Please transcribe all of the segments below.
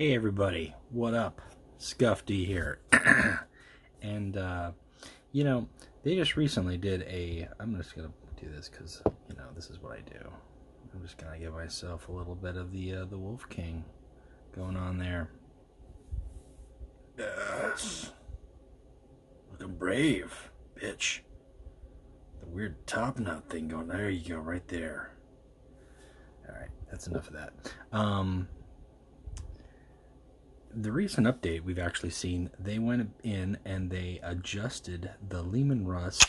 Hey everybody, what up? Scuff D here. And, they just recently did I'm just going to do this because, this is what I do. I'm just going to give myself a little bit of the Wolf King going on there. Yes. Looking brave, bitch. The weird top knot thing going, there you go, right there. Alright, that's enough of that. The recent update we've actually seen, they went in and they adjusted the Lemun Russ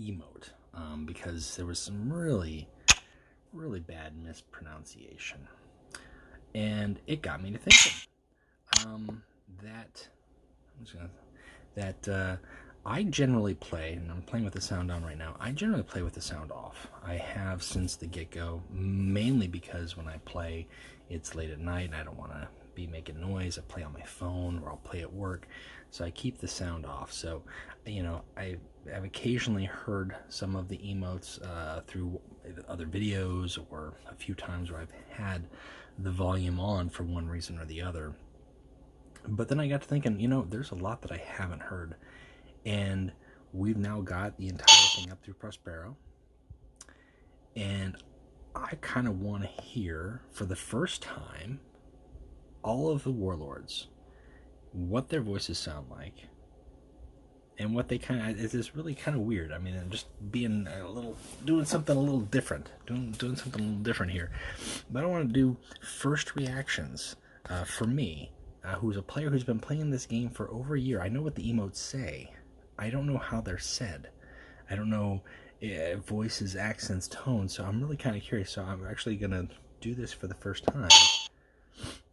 emote because there was some really bad mispronunciation, and it got me to thinking I generally play, and I'm playing with the sound on right now. I generally play with the sound off. I have since the get-go, mainly because when I play, it's late at night and I don't want to be making noise. I play on my phone or I'll play at work, so I keep the sound off. So, I've occasionally heard some of the emotes through other videos, or a few times where I've had the volume on for one reason or the other. But then I got to thinking, there's a lot that I haven't heard. And we've now got the entire thing up through Prospero. And I kind of want to hear, for the first time, all of the warlords, what their voices sound like, and what they it's really kind of weird. I mean, I'm just being doing something a little different, doing something a little different here. But I want to do first reactions for me, who's a player who's been playing this game for over a year. I know what the emotes say. I don't know how they're said. I don't know voices, accents, tones. So I'm really kind of curious. So I'm actually gonna do this for the first time,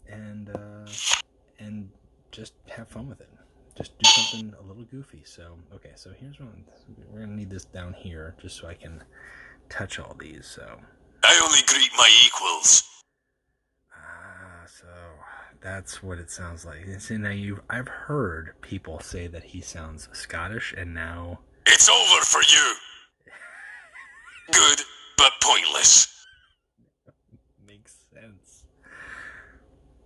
and just have fun with it. Just do something a little goofy. So okay, so here's one. We're gonna need this down here just so I can touch all these. So I only greet my equals. So that's what it sounds like. See, now I've heard people say that he sounds Scottish, and now it's over for you. Good, but pointless. Makes sense.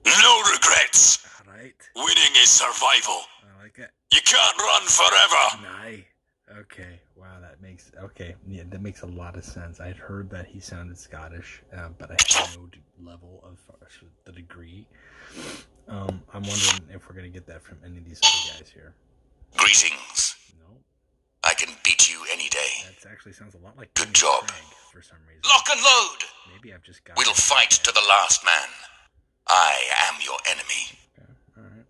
No regrets. All right. Winning is survival. I like it. You can't run forever. Nice. Okay. Wow, yeah, that makes a lot of sense. I'd heard that he sounded Scottish, but I had no level of the degree. I'm wondering if we're gonna get that from any of these other guys here. Greetings. No. I can beat you any day. That actually sounds a lot like good job. Craig for some reason. Lock and load. Maybe I've just got. We'll fight to the last man. I am your enemy. Okay. All right.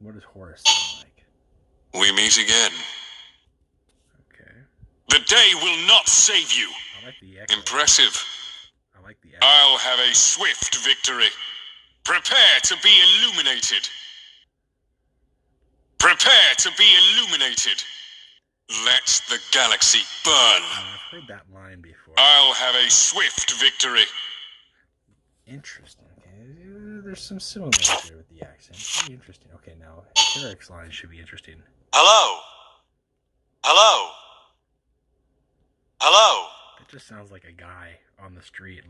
What does Horus sound like? We meet again. Okay. The day will not save you. I like the echo. Impressive. I like the echo. I'll have a swift victory. Prepare to be illuminated. Prepare to be illuminated. Let the galaxy burn. I've heard that line before. I'll have a swift victory. Interesting. Okay, there's some similarities there with the accent. Pretty interesting. Okay, now Eric's line should be interesting. Hello. Hello. Hello. It just sounds like a guy on the street,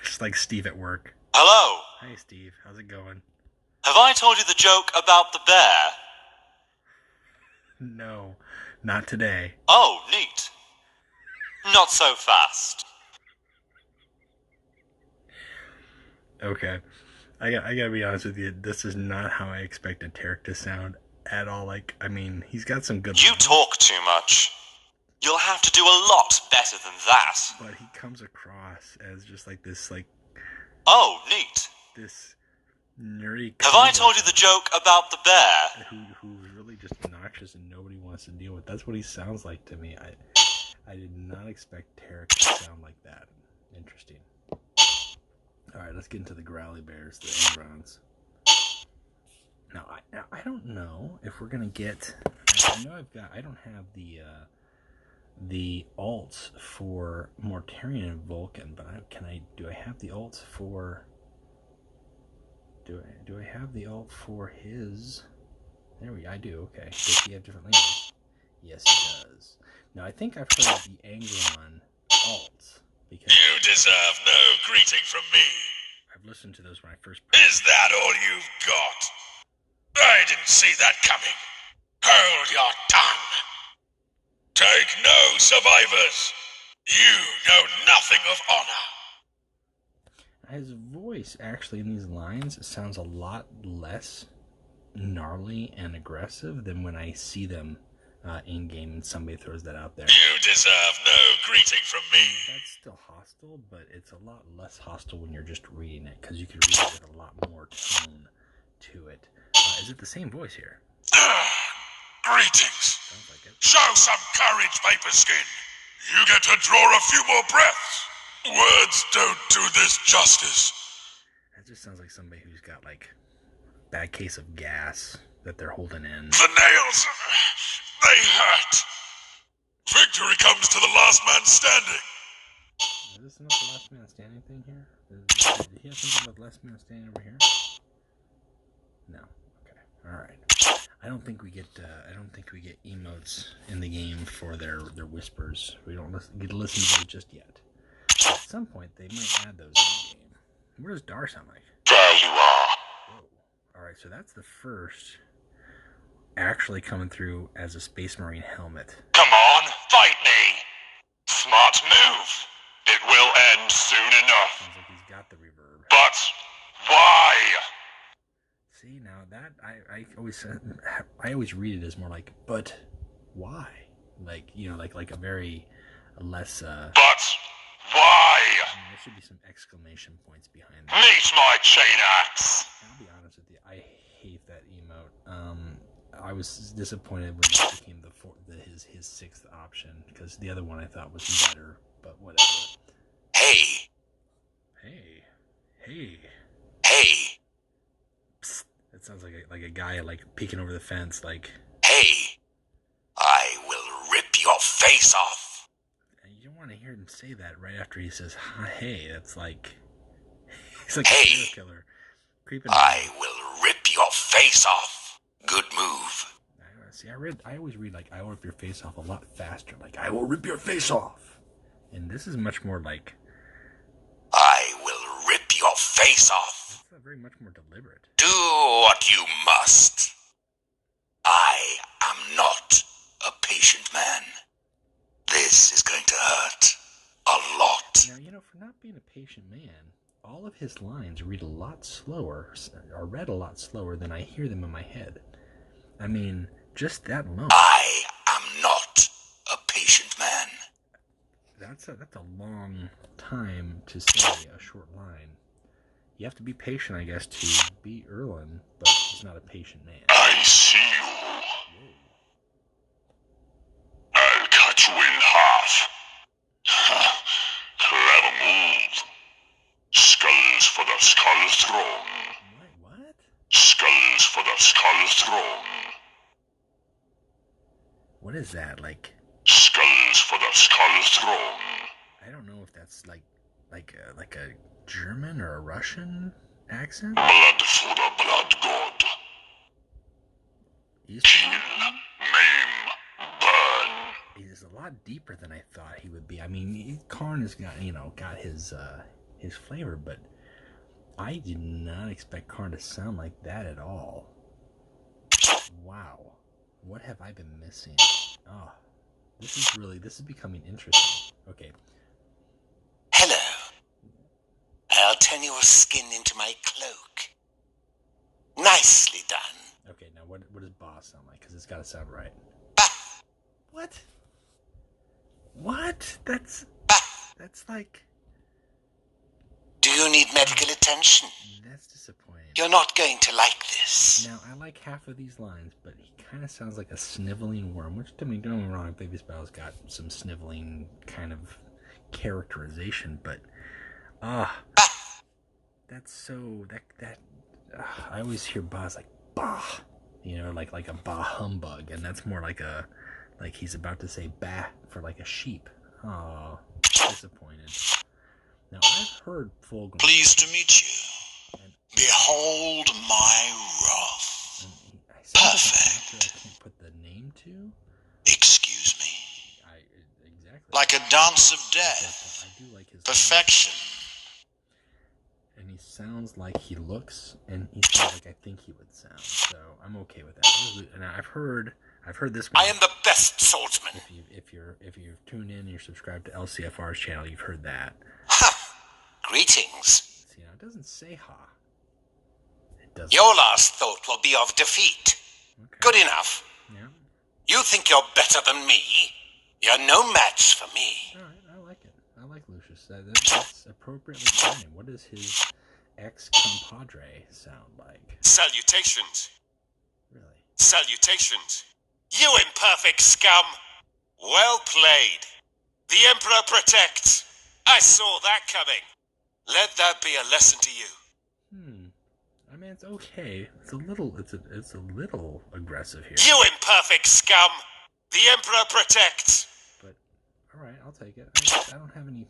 just like Steve at work. Hello. Hey, Steve. How's it going? Have I told you the joke about the bear? No, not today. Oh, neat. Not so fast. Okay. I gotta be honest with you, this is not how I expected Tarek to sound at all. He's got some good... You talk too much. You'll have to do a lot better than that. But he comes across as just this, oh, neat. This nerdy... Have I told you the joke about the bear? Who's really just obnoxious and nobody wants to deal with. That's what he sounds like to me. I did not expect Tarek to sound like that. Interesting. Alright, let's get into the growly bears, the Engrons. Now, I don't know if we're gonna get... I don't have the alts for Mortarion and Vulcan, but do I have the alts for... Do I have the alt for his... I do, okay. Does he have different languages? Yes, he does. Now, I think I've heard the Angron alt because You deserve no greeting from me. I've listened to those when I first. Is that all you've got? I didn't see that coming. Hold your tongue. Take no survivors. You know nothing of honor. His voice, actually, in these lines, sounds a lot less gnarly and aggressive than when I see them in-game and somebody throws that out there. You deserve no greeting from me. That's still hostile, but it's a lot less hostile when you're just reading it, because you can read it with a lot more tone to it. Is it the same voice here? Greetings. Sounds like it. Show some courage, Paperskin. You get to draw a few more breaths. Words don't do this justice. That just sounds like somebody who's got, like, a bad case of gas that they're holding in. The nails, they hurt. Victory comes to the last man standing. Is this not the last man standing thing here? Did he have something about the last man standing over here? No. Okay. All right. I don't think we get emotes in the game for their whispers. We don't get to listen to those just yet. At some point, they might add those in the game. What does Dar sound like? There you are. Whoa. All right. So that's the first actually coming through as a Space Marine helmet. Come on, fight me. Smart move. It will end soon enough. Sounds like he's got the reverb. But why? See, now that I always read it as more like, but why? Like, you know, like a very less. But why? There should be some exclamation points behind that. Meet my chain axe. I'll be honest with you, I hate that emote. I was disappointed when it became his sixth option, because the other one I thought was better, but whatever. Hey. Psst. That sounds like a guy like peeking over the fence, like. Hey. I will rip your face off. You don't want to hear him say that right after he says, "Hey." That's like he's like Hey. a serial killer creeping. I will rip your face off. Good move. See, I always read like, "I will rip your face off" a lot faster. Like, "I will rip your face off," and this is much more like, I will rip your face off. it's very much more deliberate. Do what you must. I am not a patient man. This is going to hurt a lot. Now, you know, for not being a patient man, all of his lines read a lot slower, are read a lot slower than I hear them in my head. I mean, just that alone. I am not a patient man. That's a long time to say a short line. You have to be patient, I guess, to beat Erlen, but he's not a patient man. I see you. I'll cut you in half. Clever move. Skulls for the skull throne. What? Skulls for the skull throne. What is that? Like, Skulls for the skull throne. I don't know if that's like a German or a Russian accent. Blood for the blood god. Kill, maim, burn. He's a lot deeper than I thought he would be. I mean, Karn has got his flavor, but I did not expect Karn to sound like that at all. Wow, what have I been missing? Oh, this is becoming interesting. Okay. Hello. I'll turn your skin into my cloak. Nicely done. Okay, now what does boss sound like? Because it's got to sound right. What? That's like... Do you need medical attention? That's disappointing. You're not going to like this. Now, I like half of these lines, but he kind of sounds like a sniveling worm, which, I mean, don't get me wrong, Baby Spell's got some sniveling kind of characterization, but, that's so, I always hear Ba's like, bah, you know, like a bah humbug, and that's more like he's about to say bah for like a sheep. Oh, disappointed. Now, I've heard Fulgrim. Pleased to meet you. Behold my wrath. Perfect. I can't put the name to. Excuse me. Exactly. Like a dance of death. I do like his perfection. And he sounds like he looks, and he sounds like I think he would sound. So I'm okay with that. And I've heard this one. I am the best swordsman. If you're tuned in and you're subscribed to LCFR's channel, you've heard that. Ha! Greetings. See, now it doesn't say ha. It doesn't. Your last thought will be of defeat. Okay. Good enough. Yeah. You think you're better than me? You're no match for me. All right, I like it. I like Lucius. That's appropriately fitting. What does his ex-compadre sound like? Salutations. Really? Salutations. You imperfect scum. Well played. The Emperor protects. I saw that coming. Let that be a lesson to you. I mean, it's okay. It's a little aggressive here. You imperfect scum. The Emperor protects. But all right, I'll take it. I don't have any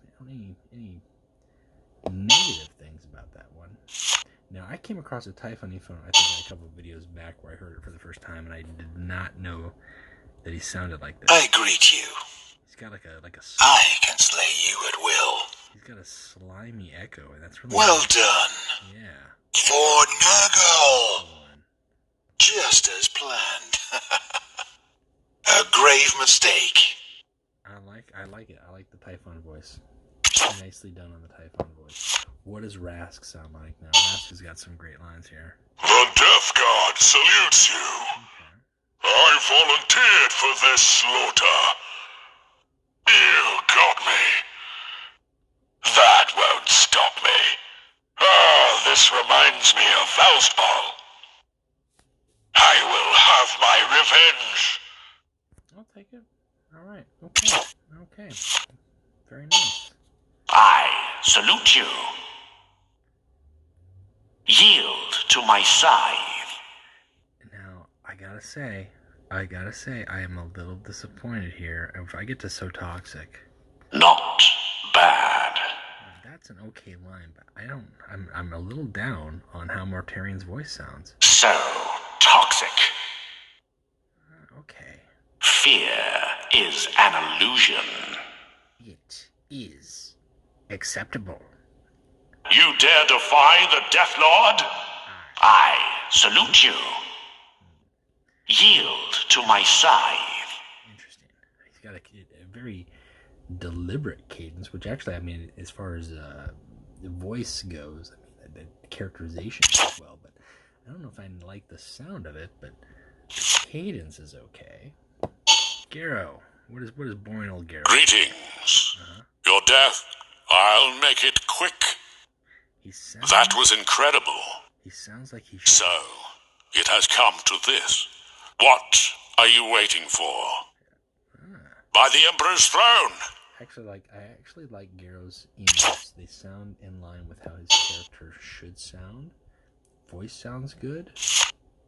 negative things about that one. Now, I came across a Typhon phone, I think, a couple of videos back where I heard it for the first time, and I did not know that he sounded like this. I greet you. He's got like a I can slay you at will. He's got a slimy echo, and that's really Well nice. done. Yeah. For Nurgle. Good one. Just as planned. A grave mistake. I like it. I like the Typhon voice. Nicely done on the Typhon voice. What does Rask sound like now? Rask has got some great lines here. The Death God salutes you. Okay. I volunteered for this slaughter. You got me. That won't stop me. Ah, this reminds me of Valspar. I will have my revenge. I'll take it. All right. Okay. Very nice. I salute you. Yield to my scythe. Now, I gotta say, I am a little disappointed here. If I get to so toxic, Not bad. that's an okay line, but I'm a little down on how Mortarian's voice sounds. So toxic. Okay. Fear is an illusion. It is acceptable. You dare defy the Death Lord? I salute you. Yield to my scythe. Interesting. He's got a very deliberate cadence, which actually, I mean, as far as the voice goes, I mean, the characterization as well, but I don't know if I like the sound of it, but the cadence is okay. Garrow. What is boring old Garrow? Greetings. Your death, I'll make it quick. He sounds, That was incredible. He sounds like he should. So, it has come to this. What are you waiting for? By the Emperor's throne. I actually like Garrow's emotes. They sound in line with how his character should sound. Voice sounds good.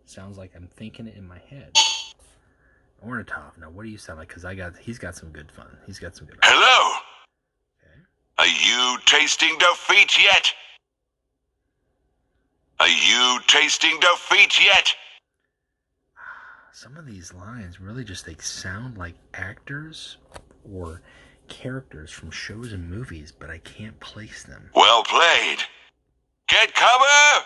Sounds like I'm thinking it in my head. Ornitov, now what do you sound like? Because he's got some good fun. He's got some good. Hello. Okay. Are you tasting defeat yet? Are you tasting defeat yet? Some of these lines really just sound like actors or characters from shows and movies, but I can't place them. Well played. Get cover!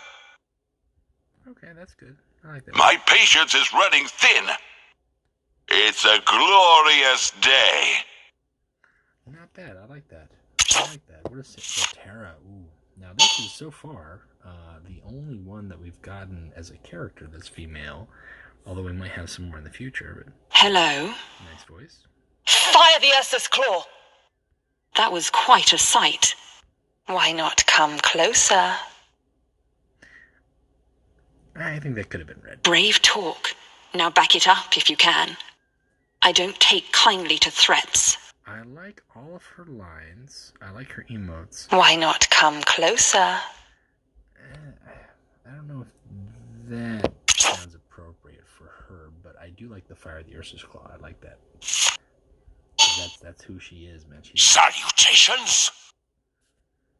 Okay, that's good. I like that. My patience is running thin. It's a glorious day. Not bad. I like that. What is it? Terra. Ooh. Now this is so far the only one that we've gotten as a character that's female, although we might have some more in the future. But Hello. nice voice. Fire the Ursus Claw! That was quite a sight. Why not come closer? I think that could have been read. Brave talk. Now back it up if you can. I don't take kindly to threats. I like all of her lines. I like her emotes. Why not come closer? I don't know if that sounds appropriate for her, but I do like the Fire of the Ursus Claw. I like that. That's who she is, man. Salutations!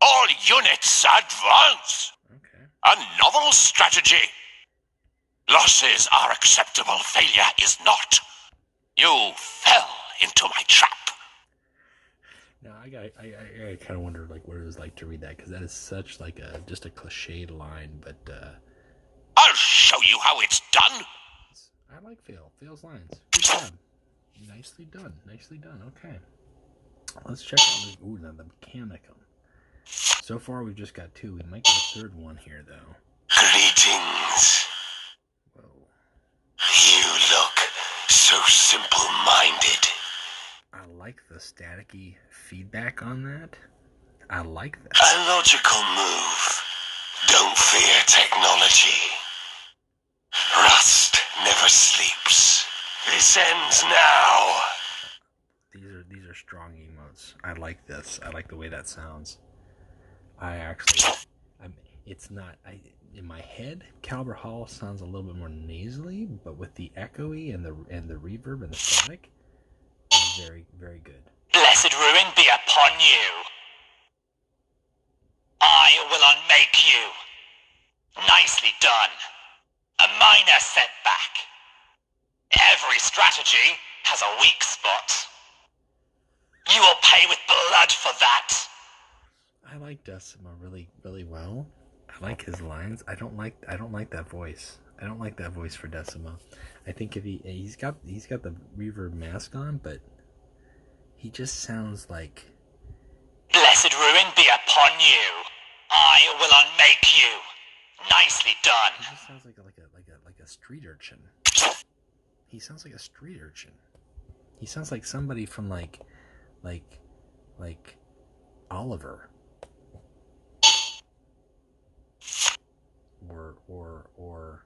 All units advance! Okay. A novel strategy. Losses are acceptable, failure is not. You fell into my trap. Now I kind of wonder like what it was like to read that, because that is such like just a cliched line, but I'll show you how it's done. I like Fail's lines. Good job. Nicely done. Nicely done. Okay. Let's check out this. Ooh, now the Mechanicum. So far, we've just got 2. We might get a 3rd one here, though. Greetings. Whoa. You look so simple-minded. I like the staticky feedback on that. I like that. A logical move. Don't fear technology. Rust never sleeps. This ends now. These are strong emotes. I like this. I like the way that sounds. It's not. In my head, Caliber Hall sounds a little bit more nasally, but with the echoey and the reverb and the static, it's very, very good. Blessed ruin be upon you. I will unmake you. Nicely done. A minor setback. Every strategy has a weak spot. You will pay with blood for that. I like Decima really, really well. I like his lines. I don't like that voice. I don't like that voice for Decima. I think if he's got the reverb mask on, but he just sounds like. Blessed ruin be upon you. I will unmake you. Nicely done. He just sounds like a street urchin. He sounds like a street urchin. He sounds like somebody from like Oliver. Or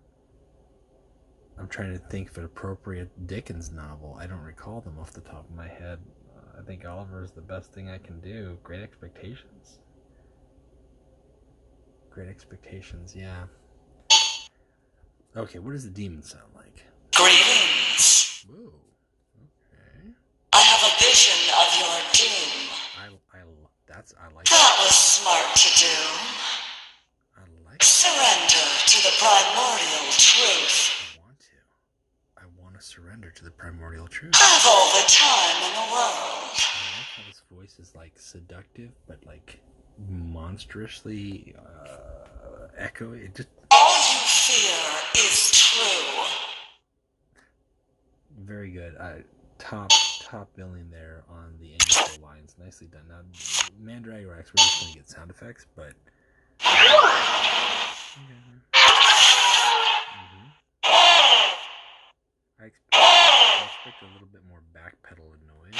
I'm trying to think of an appropriate Dickens novel. I don't recall them off the top of my head. I think Oliver is the best thing I can do. Great Expectations. Great Expectations, yeah. Okay, what does the demon sound like? Greetings. Whoa. Okay. I have a vision of your doom. I like That was smart to do. I like Surrender to the primordial truth. I want to surrender to the primordial truth. Have all the time in the world. I like how this voice is like seductive, but like monstrously echoey. It just All you fear is true. very good. Top billing there on the intro lines. Nicely done. Now, Mandragorax, we're just going to get sound effects, but. I expect a little bit more backpedal and noise.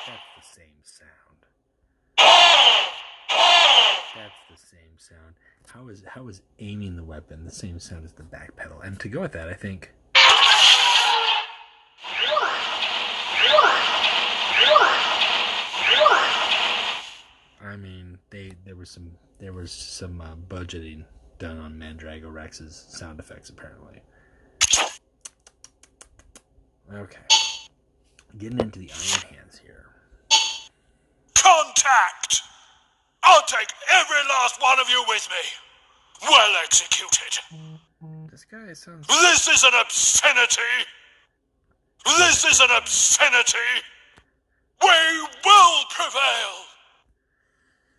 That's the same sound. That's the same sound. How is aiming the weapon the same sound as the back pedal? And to go with that, I think. I mean, there was some budgeting done on Mandragorax's sound effects apparently. Okay, getting into the Iron Hands here. Contact! I'll take every last one of you with me. Well executed. This guy sounds. This is an obscenity. This is an obscenity. We will prevail.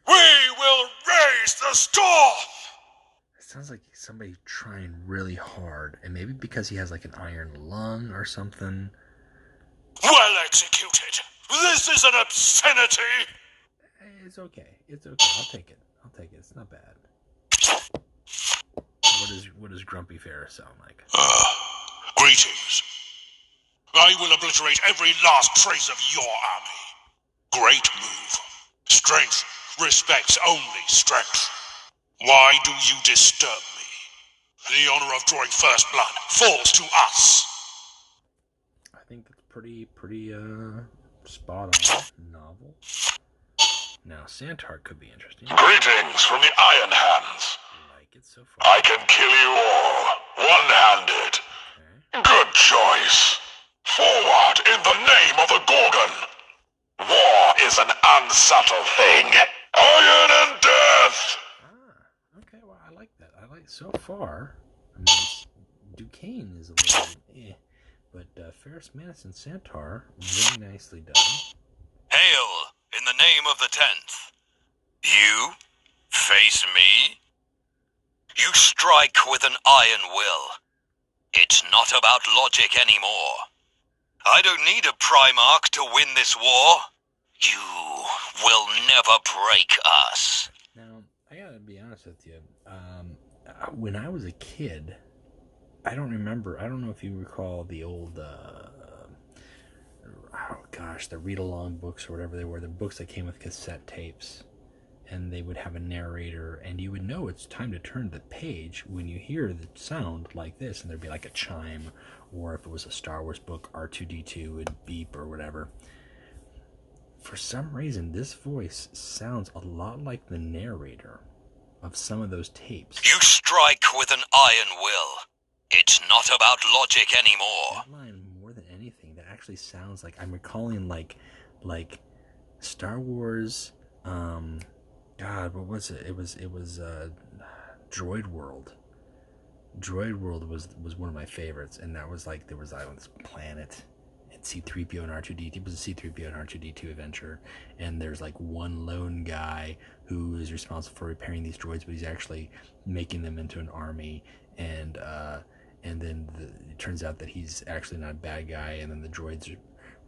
We will raise the storm. It sounds like somebody trying really hard, and maybe because he has like an iron lung or something. Well executed. This is an obscenity. It's okay. It's okay. I'll take it. It's not bad. What does Grumpy Ferris sound like? Greetings. I will obliterate every last trace of your army. Great move. Strength respects only strength. Why do you disturb me? The honor of drawing first blood falls to us. I think that's pretty spot on. Novel. Now, Santar could be interesting. Greetings from the Iron Hands. I like it so far. I can kill you all, one-handed. Okay. Good choice. Forward in the name of the Gorgon. War is an unsubtle thing. Iron and death! Okay, well, I like that. So far, I mean, Duquesne is a little but Ferris Manus and Santar, very nicely done. Hail in the name of the 10th. You face me? You strike with an iron will. It's not about logic anymore. I don't need a Primarch to win this war. You will never break us. Now, I gotta be honest with you. When I was a kid, I don't know if you recall the old, the read-along books or whatever they were, the books that came with cassette tapes. And they would have a narrator, and you would know it's time to turn the page when you hear the sound like this, and there'd be like a chime, or if it was a Star Wars book, R2-D2 would beep or whatever. For some reason, this voice sounds a lot like the narrator of some of those tapes. You strike with an iron will. It's not about logic anymore. That line, more than anything, that actually sounds like I'm recalling like Star Wars. God, what was it? It was Droid World. Droid World was one of my favorites, and that was like there was on this planet, and C-3PO and R2-D2. It was a C-3PO and R2-D2 adventure, and there's like one lone guy who is responsible for repairing these droids, but he's actually making them into an army, and then it turns out that he's actually not a bad guy, and then the droids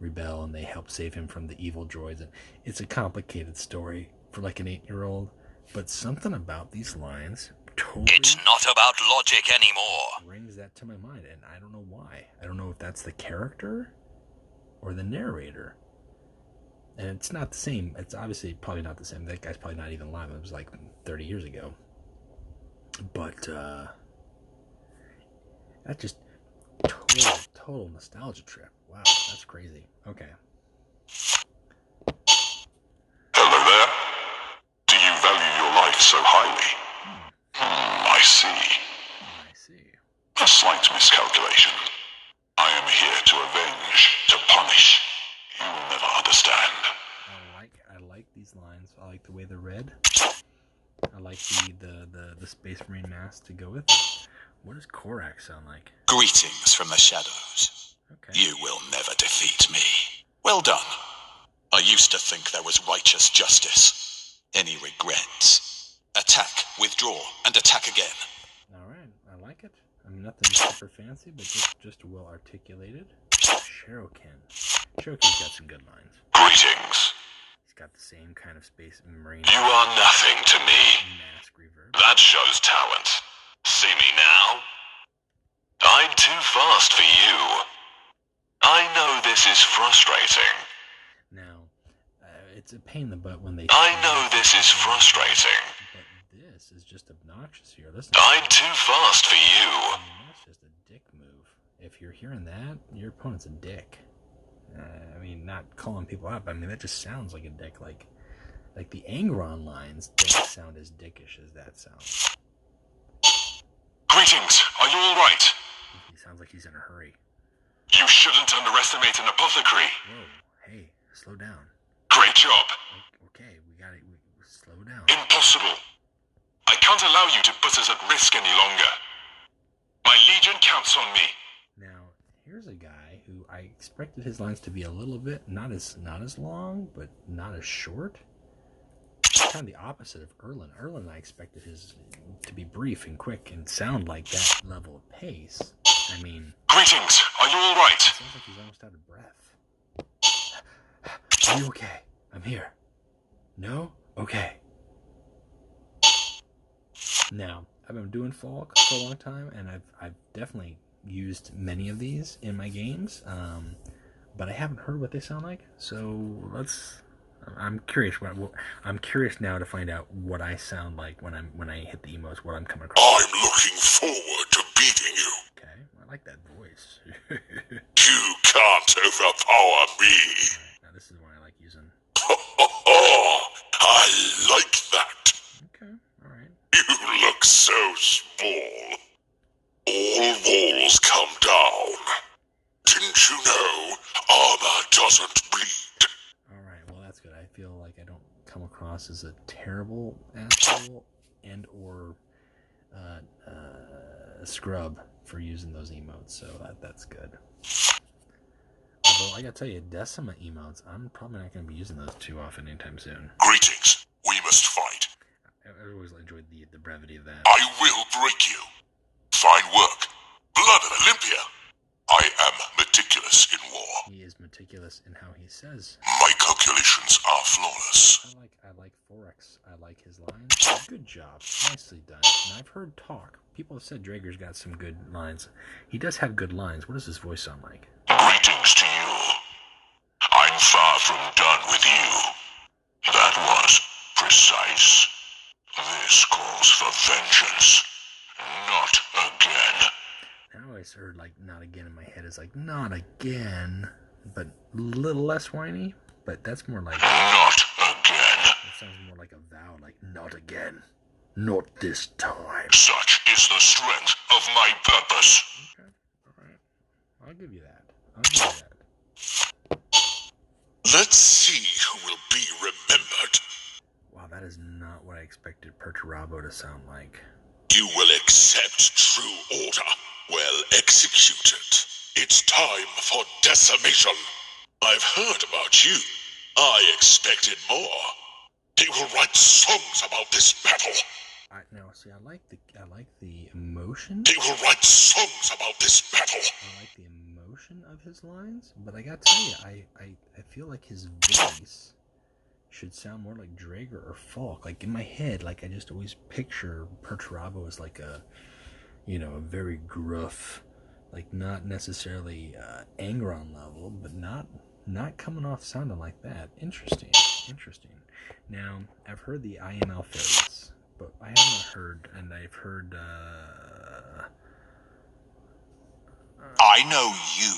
rebel and they help save him from the evil droids. And it's a complicated story for like an 8-year-old, but something about these lines totally It's not about logic anymore. brings that to my mind, and I don't know why. I don't know if that's the character or the narrator. And it's not the same. It's obviously probably not the same. That guy's probably not even alive. It was like 30 years ago. But that just total nostalgia trip. Wow, that's crazy. Okay. Hello there. Do you value your life so highly? I see. I see. A slight miscalculation. I am here to avenge, to punish. You will never understand. I like these lines. I like the way they're read. I like the Space Marine mask to go with it. What does Korak sound like? Greetings from the shadows. Okay. You will never defeat me. Well done. I used to think there was righteous justice. Any regrets? Attack, withdraw, and attack again. Alright, I like it. I mean, nothing super fancy, but just well articulated. Shuriken. Shuriken's got some good lines. Greetings. He's got the same kind of Space Marine You are nothing to me. mask reverb. That shows talent. See me now? I'm too fast for you. I know this is frustrating. Now, it's a pain in the butt when they... I know this is frustrating. But this is just obnoxious here. Listen. I'm too fast for you. I mean, that's just a dick move. If you're hearing that, your opponent's a dick. I mean, not calling people out, but I mean, that just sounds like a dick. Like the Angron lines don't sound as dickish as that sounds. Greetings. Are you all right? He sounds like he's in a hurry. You shouldn't underestimate an apothecary. Whoa, hey, slow down. Great job. Okay, we slow down. Impossible. I can't allow you to put us at risk any longer. My legion counts on me. Now, here's a guy who I expected his lines to be a little bit, not as long, but not as short. It's kind of the opposite of Erlen. Erlen, I expected his to be brief and quick and sound like that level of pace. I mean... Greetings. Are you all right? It sounds like he's almost out of breath. Are you okay? I'm here. No? Okay. Now, I've been doing Falk for a long time, and I've definitely used many of these in my games, but I haven't heard what they sound like. So I'm curious. I'm curious now to find out what I sound like when I hit the emotes. What I'm coming across. I'm looking forward to beating you. Okay, I like that voice. You can't overpower me. Alright, now this is one I like using. I like that. Okay, alright. You look so small. All walls come down. Didn't you know armor doesn't bleed? Alright, well that's good. I feel like I don't come across as a terrible asshole and or scrub. for using those emotes, so that's good. Although I gotta tell you, Decima emotes, I'm probably not gonna be using those too often anytime soon. Greetings. We must fight. I always enjoyed the brevity of that. I will break you. Fine work. Blood of Olympia. I am meticulous in war. He is meticulous in how he says. My calculations are flawless. I like Forex. I like his lines. Good job. Nicely done. And I've heard talk. People have said Draeger's got some good lines. He does have good lines. What does his voice sound like? Greetings to you. I'm far from done with you. That was precise. This calls for vengeance. Not again. I always heard like not again in my head is like not again, but a little less whiny. But that's more like not again. That sounds more like a vow, like not again, not this time. Such is the strength of my purpose. Okay, all right, I'll give you that. I'll give you that. Let's see who will be remembered. Wow, that is not what I expected Perturabo to sound like. You will accept true order. Well executed. It's time for decimation. I've heard about you. I expected more. They will write songs about this battle. See, I like the emotion. They will write songs about this battle. I like the emotion of his lines, but I gotta tell you, I feel like his voice should sound more like Draeger or Falk. Like in my head, like I just always picture Perturabo as like a a very gruff, like not necessarily Angron level, but not coming off sounding like that. Interesting. Now, I've heard the IML phase, but I haven't heard, and I've heard, I know you.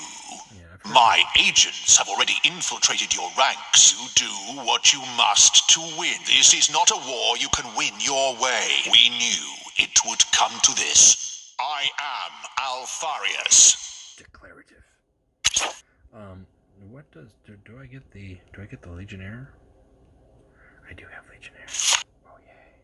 Yeah, My agents have already infiltrated your ranks. You do what you must to win. This is not a war you can win your way. We knew it would come to this. I am Alfarius. Declarative. What does do I get the Legionnaire? I do have Legionnaire. Oh yay.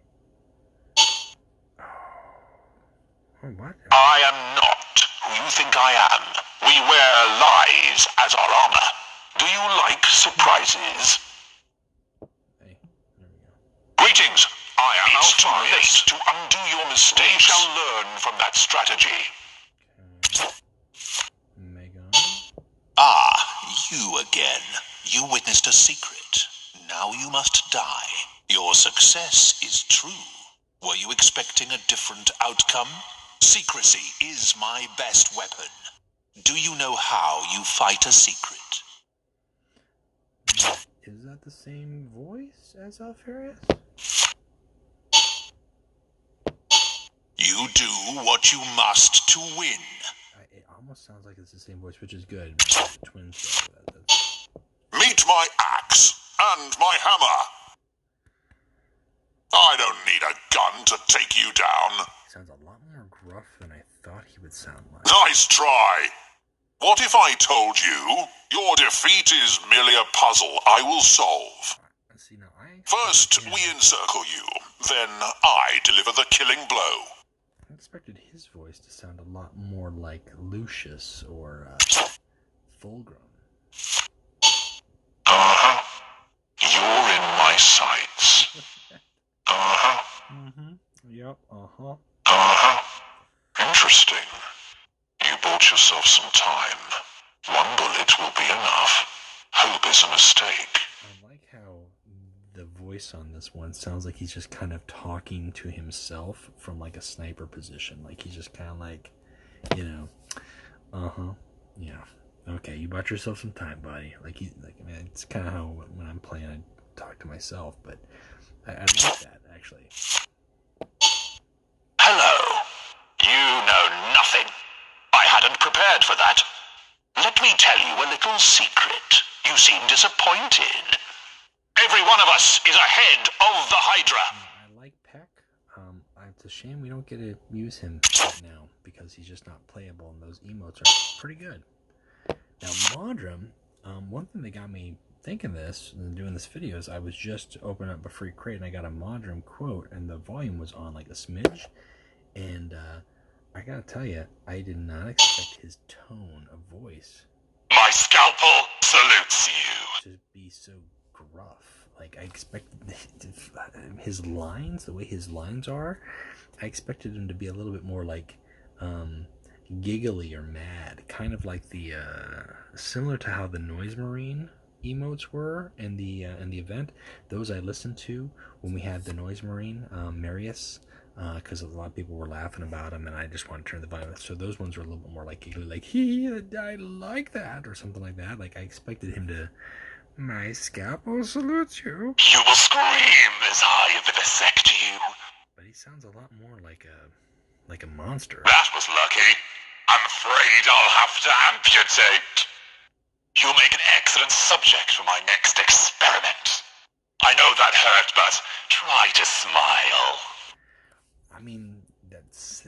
Oh what? I am not who you think I am. We wear lies as our armor. Do you like surprises? Hey, there we go. Greetings. I am Alfarius. To undo your mistakes, we shall learn from that strategy. Okay. Megon. You again. You witnessed a secret. Now you must die. Your success is true. Were you expecting a different outcome? Secrecy is my best weapon. Do you know how you fight a secret? Is that the same voice as Alfarius? You do what you must to win. It almost sounds like it's the same voice, which is good. Twins. Meet my axe and my hammer. I don't need a gun to take you down. He sounds a lot more gruff than I thought he would sound like. Nice try. What if I told you your defeat is merely a puzzle I will solve? See, now First, we encircle you. Then I deliver the killing blow. I expected his voice to sound a lot more like Lucius or Fulgrim. You're in my sights. Yep, Interesting. You bought yourself some time. One bullet will be enough. Hope is a mistake. I like how the voice on this one sounds like he's just kind of talking to himself from like a sniper position. Like he's just kind of like, yeah. Okay, you bought yourself some time, buddy. It's kind of how when I'm playing, I talk to myself, but I like that actually. Hello. You know nothing. I hadn't prepared for that. Let me tell you a little secret. You seem disappointed. Every one of us is ahead of the Hydra. I like Peck. It's a shame we don't get to use him right now because he's just not playable, and those emotes are pretty good. Now, Modrum, one thing that got me thinking this and doing this video is I was just opening up a free crate and I got a Modrum quote and the volume was on like a smidge, and I gotta tell you, I did not expect his tone of voice My scalpel salutes you. to be so gruff. Like, I expected his lines, the way his lines are, I expected him to be a little bit more like giggly or mad, kind of like the similar to how the Noise Marine emotes were in the event. Those I listened to when we had the Noise Marine, Marius, because a lot of people were laughing about him, and I just wanted to turn the volume. So those ones were a little bit more like giggly, like I like that, or something like that. Like I expected him to. My scalpel salutes you. You will scream as I vivisect you. But he sounds a lot more like a monster. That was lucky. I'm afraid I'll have to amputate. You'll make an excellent subject for my next experiment. I know that hurt, but try to smile. I mean, that's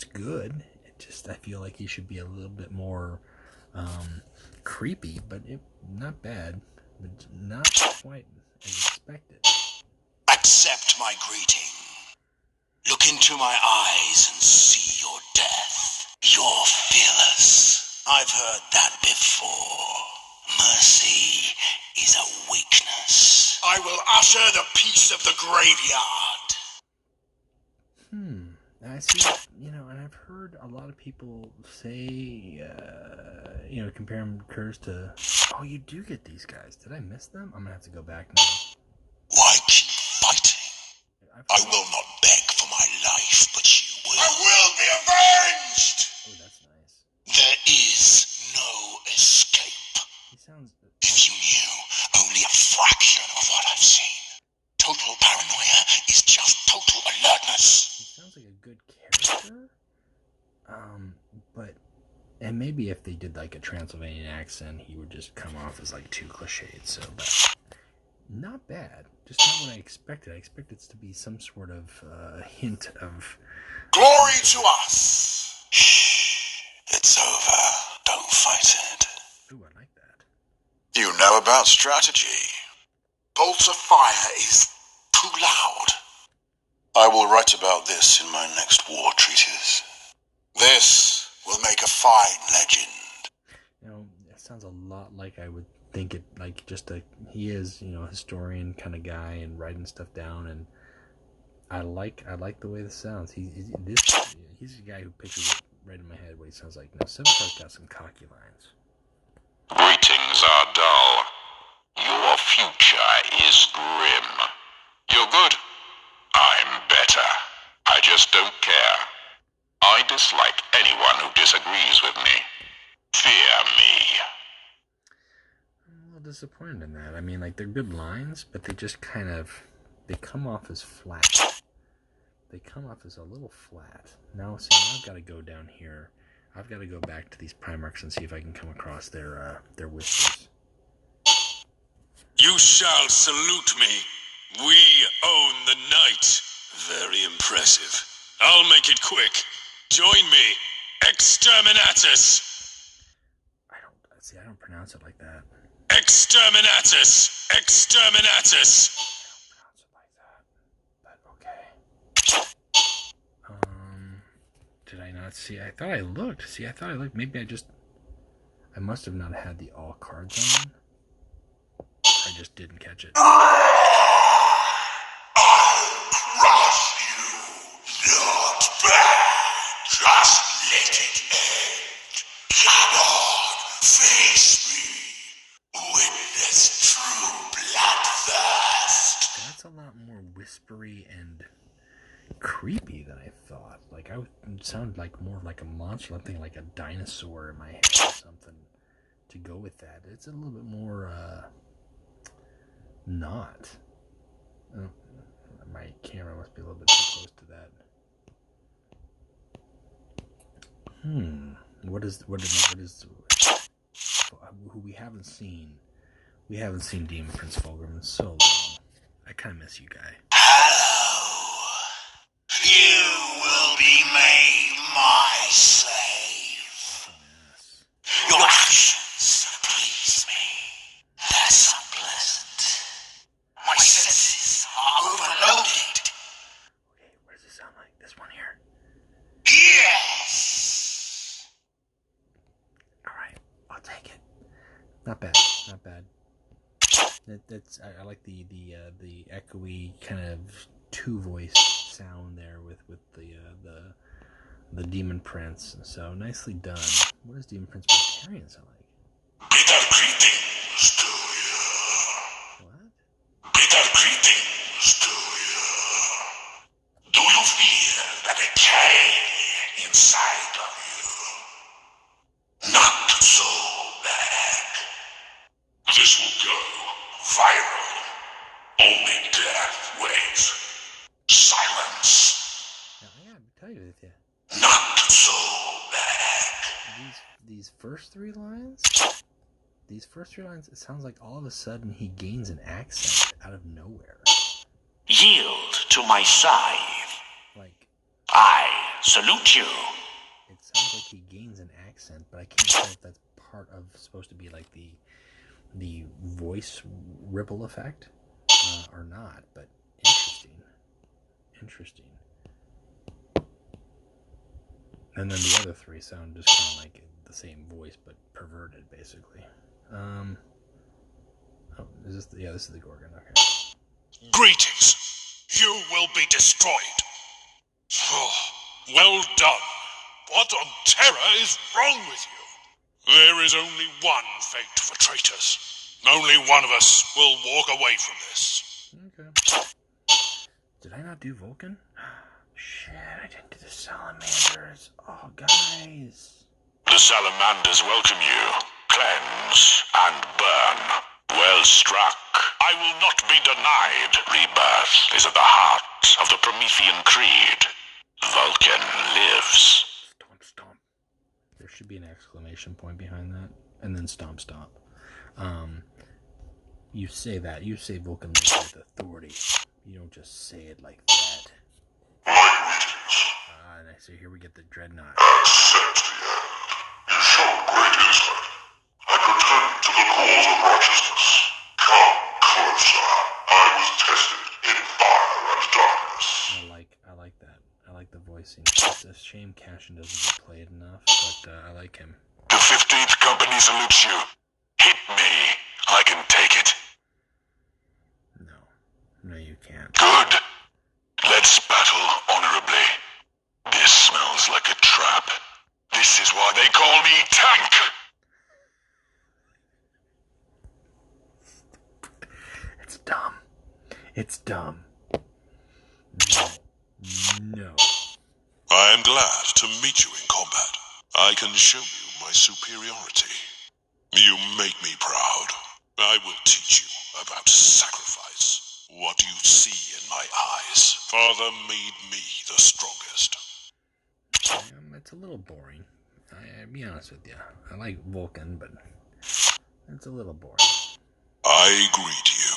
good. It just, I feel like he should be a little bit more creepy, but not bad, but not quite as expected. Accept my greeting. Look into my eyes and see your death. You're fearless. I've heard that before. Mercy is a weakness. I will usher the peace of the graveyard. I see, and I've heard a lot of people say, compare him Curse to, oh, you do get these guys. Did I miss them? I'm gonna have to go back now. Why keep fighting? I will not beg for my life, but you will. I will be avenged! Oh, that's nice. There is no escape. He sounds... If you knew only a fraction of what I've seen. Total paranoia is just total alertness. He sounds like a good character. And maybe if they did like a Transylvanian accent, he would just come off as like too cliched. So, but not bad. Just not what I expected. I expected it to be some sort of hint of glory to us. Shh, it's over. Don't fight it. Ooh, I like that. You know about strategy. Bolts of fire is too loud. I will write about this in my next war treatise. This will make a fine legend. It sounds a lot like I would think it, like just he is, a historian kind of guy and writing stuff down, and I like the way this sounds. He's a guy who pictures it right in my head what he sounds like. Now, Seven's got some cocky lines. Greetings are dull. Your future is grim. You're good. I'm better. I just don't care. I dislike anyone who disagrees with me. Fear me. I'm a little disappointed in that. I mean, like, they're good lines, but they just they come off as flat. They come off as a little flat. Now, see, I've got to go down here. I've got to go back to these Primarchs and see if I can come across their whispers. You shall salute me. We own the night. Very impressive. I'll make it quick. Join me. Exterminatus. I don't pronounce it like that. Exterminatus. Exterminatus. I don't pronounce it like that. But okay. Did I not see? I thought I looked. See, I thought I looked. Maybe I must have not had the all cards on. I just didn't catch it. Not bad. Just let it end. Come on, face me. Witness true bloodthirst. That's a lot more whispery and creepy than I thought. Like, I would sound like more like a monster, something like a dinosaur in my head or something to go with that. It's a little bit more, not. Oh, my camera must be a little bit too close to that. What is who we haven't seen? We haven't seen Demon Prince Fulgrim in so long. I kind of miss you, guy. Hello. You will be made my slave. Yes. Your actions please me. That's unpleasant. My senses are overloaded. Okay, what does it sound like? This one here. Not bad. Not bad. I like the echoey kind of two voice sound there with the Demon Prince. So nicely done. What does Demon Prince Barbarian sound like? Bitter greetings to you. What? Bitter greetings to you. Do you feel the decay inside of you? Not so bad. This will go viral. Only death waits. Silence. Now, I gotta tell you with you. Not so bad. These first three lines, it sounds like all of a sudden he gains an accent out of nowhere. Yield to my scythe. Like, I salute you. it sounds like he gains an accent, but I can't tell if that's part of supposed to be like the voice ripple effect or not. But interesting. And then the other three sound just kind of like the same voice, but perverted, basically. Oh, this is the Gorgon. Okay. Greetings. You will be destroyed. Oh, well done. What on terror is wrong with you? There is only one fate for traitors. Only one of us will walk away from this. Okay. Did I not do Vulcan? Shit, I didn't do the Salamanders. Oh, guys. The salamanders welcome you. Cleanse and burn. Well struck. I will not be denied. Rebirth is at the heart of the Promethean creed. Vulcan lives. Stomp. There should be an exclamation point behind that. And then stomp. You say that. You say Vulcan lives with authority. You don't just say it like that. And I say here we get the dreadnought. Accept the end. You showed great insight. I pretend to the cause of righteousness. Come closer. I was tested in fire and darkness. I like that. I like the voicing. It's a shame Cashin doesn't get played enough, but I like him. The 15th Company salutes you. Hit me. I can take it. No, you can't. Good. Let's battle honorably. This smells like a trap. This is why they call me Tank. It's dumb. No. I am glad to meet you in combat. I can show you my superiority. You make me proud. I will teach you about sacrifice. What you see in my eyes. Father made me the strongest. It's a little boring. I'll be honest with you. I like Vulcan, but it's a little boring. I greet you.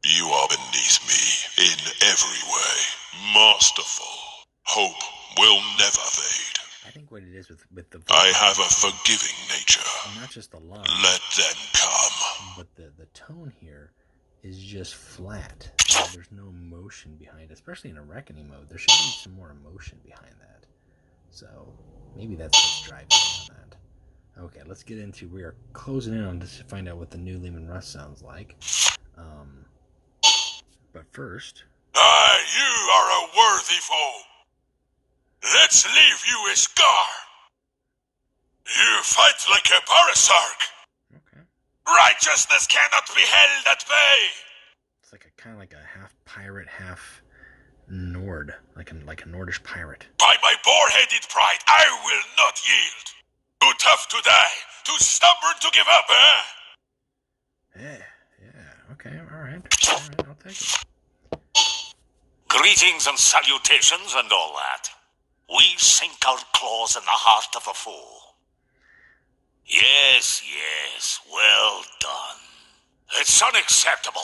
You are beneath me in every way. Masterful. Hope will never fade. I think what it is with the Vulcan, I have a forgiving nature. not just the line, Let them come. but the tone here is just flat. There's no emotion behind it, especially in a reckoning mode. There should be some more emotion behind that. So maybe that's what's driving me on that. Okay, let's get into. We are closing in on this to find out what the new Lemun Russ sounds like. But first, Aye, you are a worthy foe. Let's leave you a scar. You fight like a parasark. okay, Righteousness cannot be held at bay. it's like a kind of like a half pirate, half Nord, like a Nordish pirate. By my boar-headed pride, I will not yield. Too tough to die, too stubborn to give up, eh? Yeah, okay, all right, I'll take it. Greetings and salutations and all that. We sink our claws in the heart of a fool. Yes, well done. It's unacceptable.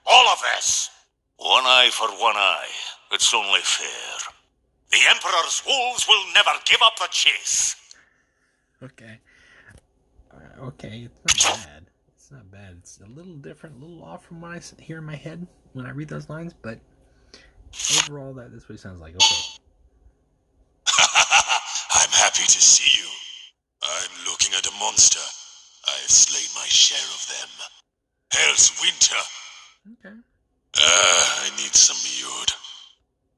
All of this. One eye for one eye. It's only fair. The Emperor's wolves will never give up the chase. Okay, it's not bad. It's a little different, a little off from what I hear in my head when I read those lines, but overall, that's what it sounds like. Okay. I'm happy to see you. I'm looking at a monster. I've slain my share of them. Hell's winter. Okay. I need some Yod.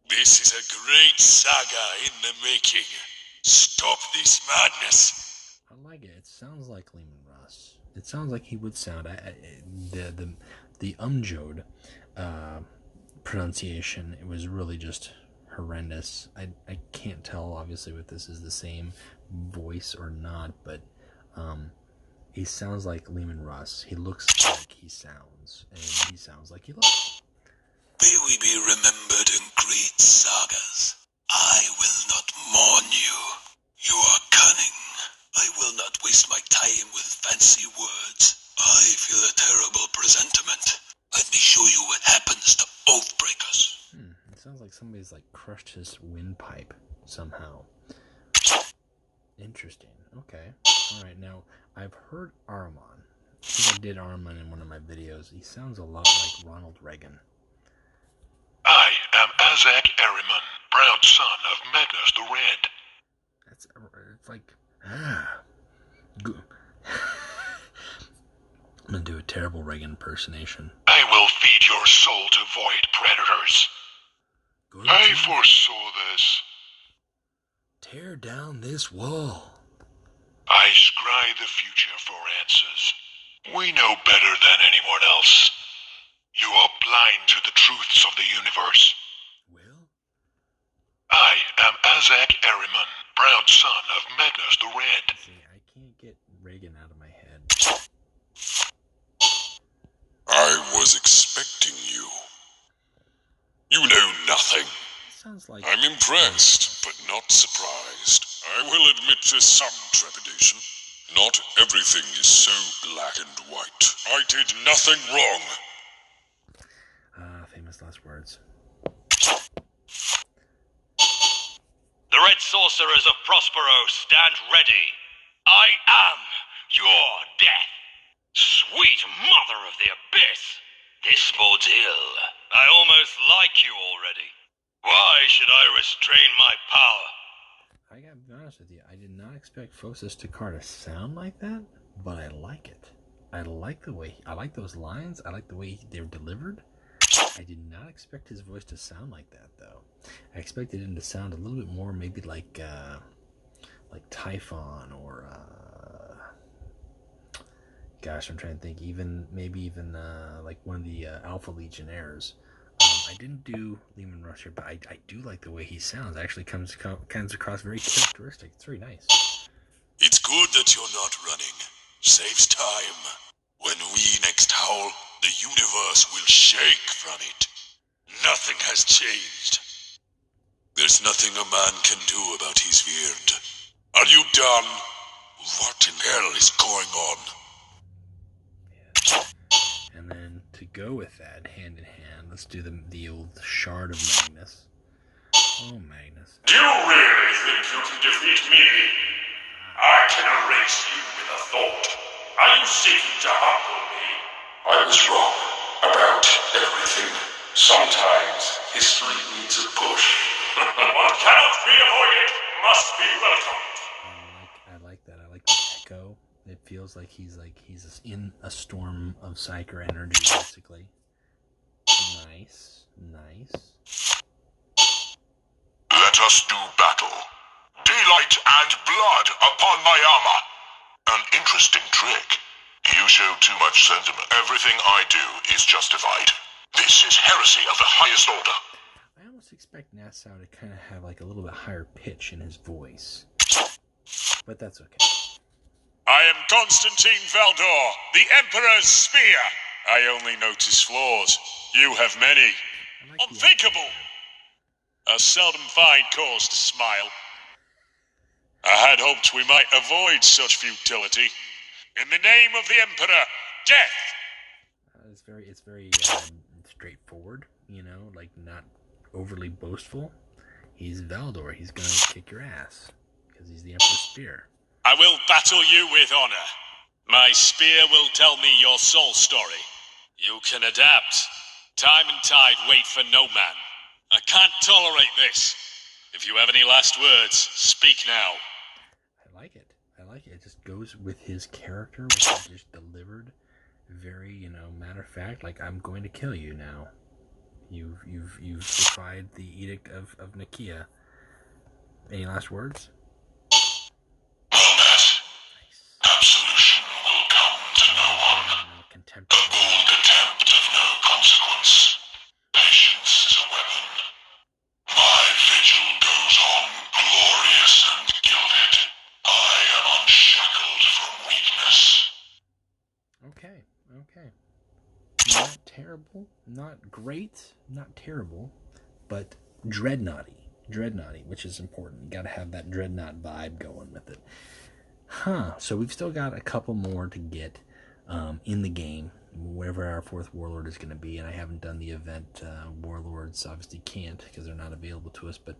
This is a great saga in the making. Stop this madness. I like it. It sounds like Lemun Russ. It sounds like he would sound. The Umjode pronunciation, it was really just horrendous. I can't tell, obviously, if this is the same voice or not, but he sounds like Lemun Russ. He looks like he sounds, and he sounds like he looks. May we be remembered in great sagas. I will not mourn you. You are cunning. I will not waste my time with fancy words. I feel a terrible presentiment. Let me show you what happens to Oathbreakers. It sounds like somebody's like crushed his windpipe somehow. Interesting. Okay. Alright, now, I've heard Ahriman. I think I did Ahriman in one of my videos. He sounds a lot like Ronald Reagan. I am Azak Ahriman, proud son of Magnus the Red. It's like... Good. I'm gonna do a terrible Reagan impersonation. I will feed your soul to void predators. Good I job. foresaw this. Tear down this wall. I scry the future for answers. We know better than anyone else. You are blind to the truths of the universe. Well? I am Azak Ahriman, proud son of Magnus the Red. See, I can't get Reagan out of my head. I was expecting you. You know nothing. Sounds like... I'm impressed, but not surprised. I will admit to some trepidation. Not everything is so black and white. I did nothing wrong. Famous last words. The Red Sorcerers of Prospero stand ready. I am your death. Sweet mother of the abyss. This bodes ill. I almost like you already. Why should I restrain my power? I gotta be honest with you, I did not expect Phosis Takar to sound like that, but I like it. I like the way, I like those lines, I like the way they're delivered. I did not expect his voice to sound like that, though. I expected him to sound a little bit more maybe like Typhon or, gosh, I'm trying to think, maybe even like one of the Alpha Legionnaires. I didn't do Lemun Russ here, but I do like the way he sounds. It actually comes across very characteristic. It's very nice. It's good that you're not running. Saves time. When we next howl, the universe will shake from it. Nothing has changed. There's nothing a man can do about his weird. Are you done? What in hell is going on? Yeah. And then to go with that, hand in hand, let's do the old Shard of Magnus. Oh, Magnus. Do you really think you can defeat me? I can erase you with a thought. Are you seeking to humble me? I was wrong about everything. Sometimes history needs a push. What cannot be avoided must be welcomed. I like that. I like the echo. It feels like he's in a storm of psyker energy, basically. Nice. Let us do battle. Daylight and blood upon my armor. An interesting trick. You show too much sentiment. Everything I do is justified. This is heresy of the highest order. I almost expect Nassau to kind of have like a little bit higher pitch in his voice. But that's okay. I am Constantine Valdor, the Emperor's Spear. I only notice flaws. You have many. I like Unthinkable. I seldom find cause to smile. I had hoped we might avoid such futility. In the name of the Emperor, death! It's very straightforward, you know, like not overly boastful. He's Valdor. He's gonna kick your ass because he's the Emperor's Spear. I will battle you with honor. My spear will tell me your soul story. You can adapt. Time and tide wait for no man. I can't tolerate this. If you have any last words, speak now. I like it. like it. It just goes with his character, which is just delivered very, you know, matter of fact. Like, I'm going to kill you now. You've defied the edict of Nakia. Any last words? Well met. Nice. Absolution will come to no one. Contempt. A bold attempt of no consequence. Patience is a weapon. My vigil goes on, glorious and gilded. I am unshackled from weakness. Okay. Not terrible, not great, not terrible, but dreadnoughty, which is important. You got to have that dreadnought vibe going with it. So we've still got a couple more to get in the game, wherever our 4th warlord is going to be, and I haven't done the event. Warlords obviously can't because they're not available to us, but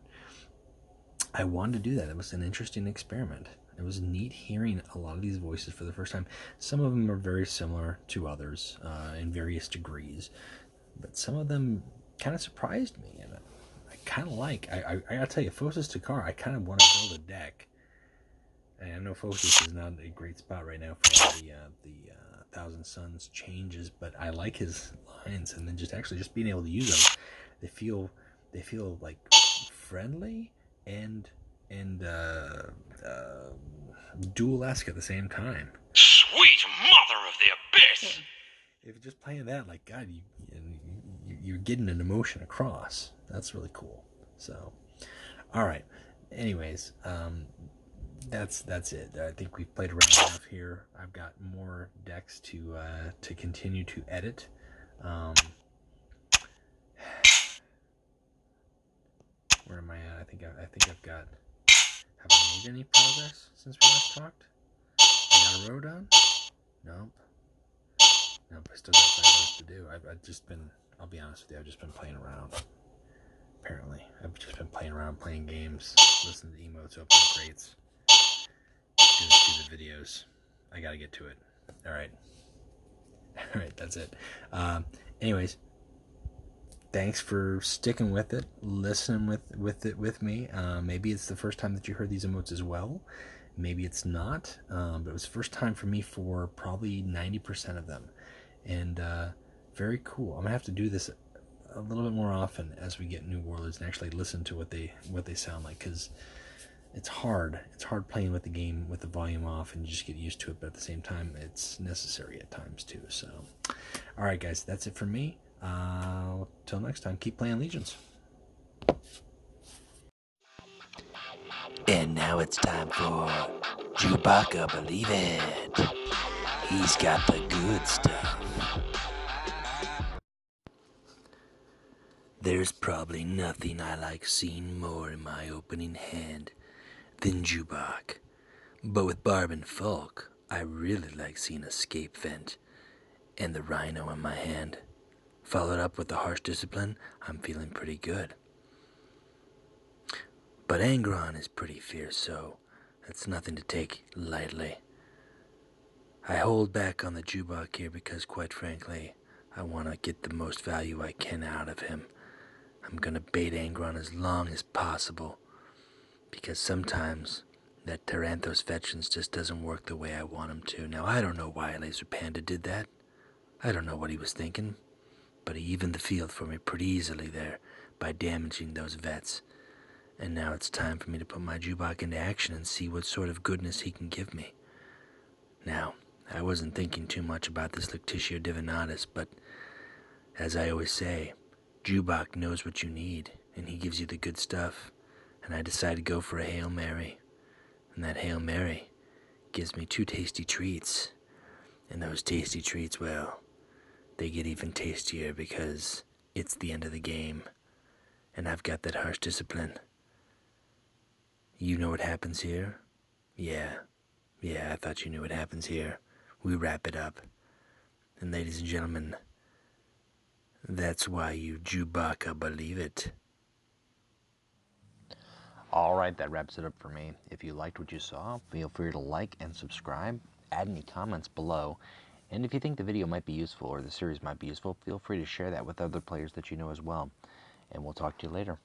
I wanted to do that. It was an interesting experiment. It was neat hearing a lot of these voices for the first time. Some of them are very similar to others in various degrees, but some of them kind of surprised me, and I kind of like. I gotta tell you, Phosis Takar, I kind of want to build a deck. And I know Phosis is not a great spot right now for all the Thousand Suns changes, but I like his lines, and then just being able to use them, they feel like friendly and dual-esque at the same time. Sweet mother of the abyss! If you're just playing that, like, God, you're getting an emotion across. That's really cool. So, all right. Anyways, that's it. I think we've played around enough here. I've got more decks to continue to edit. Where am I at? I think I've got. Have I made any progress since we last talked? I got a row done? Nope. I still got 5 rows to do. I've just been. I'll be honest with you. I've just been playing around. Apparently, I've just been playing around, playing games, listening to emotes, opening crates, doing the videos. I gotta get to it. All right. That's it. Anyways. Thanks for sticking with it, listening with me. Maybe it's the first time that you heard these emotes as well. Maybe it's not, but it was the first time for me for probably 90% of them. And very cool. I'm going to have to do this a little bit more often as we get new warlords and actually listen to what they sound like, because it's hard. It's hard playing with the game with the volume off and you just get used to it, but at the same time, it's necessary at times too. So, all right, guys, that's it for me. Till next time, keep playing Legions. And now it's time for Chewbacca Believe It. He's got the good stuff. There's probably nothing I like seeing more in my opening hand than Jubak. But with Barb and Falk, I really like seeing Escape Vent and the Rhino in my hand. Followed up with the Harsh Discipline, I'm feeling pretty good. But Angron is pretty fierce, so that's nothing to take lightly. I hold back on the Jubak here because, quite frankly, I want to get the most value I can out of him. I'm going to bait Angron as long as possible, because sometimes that Taranthos Veterans just doesn't work the way I want him to. Now, I don't know why Laser Panda did that. I don't know what he was thinking. But he evened the field for me pretty easily there by damaging those vets. And now it's time for me to put my Jubak into action and see what sort of goodness he can give me. Now, I wasn't thinking too much about this Lictitio Divinatus, but as I always say, Jubak knows what you need, and he gives you the good stuff. And I decided to go for a Hail Mary. And that Hail Mary gives me 2 tasty treats. And those tasty treats, well, they get even tastier because it's the end of the game, and I've got that Harsh Discipline. You know what happens here? Yeah, I thought you knew what happens here. We wrap it up. And ladies and gentlemen, that's why you Chewbacca believe it. Alright, that wraps it up for me. If you liked what you saw, feel free to like and subscribe, add any comments below, and if you think the video might be useful or the series might be useful, feel free to share that with other players that you know as well. And we'll talk to you later.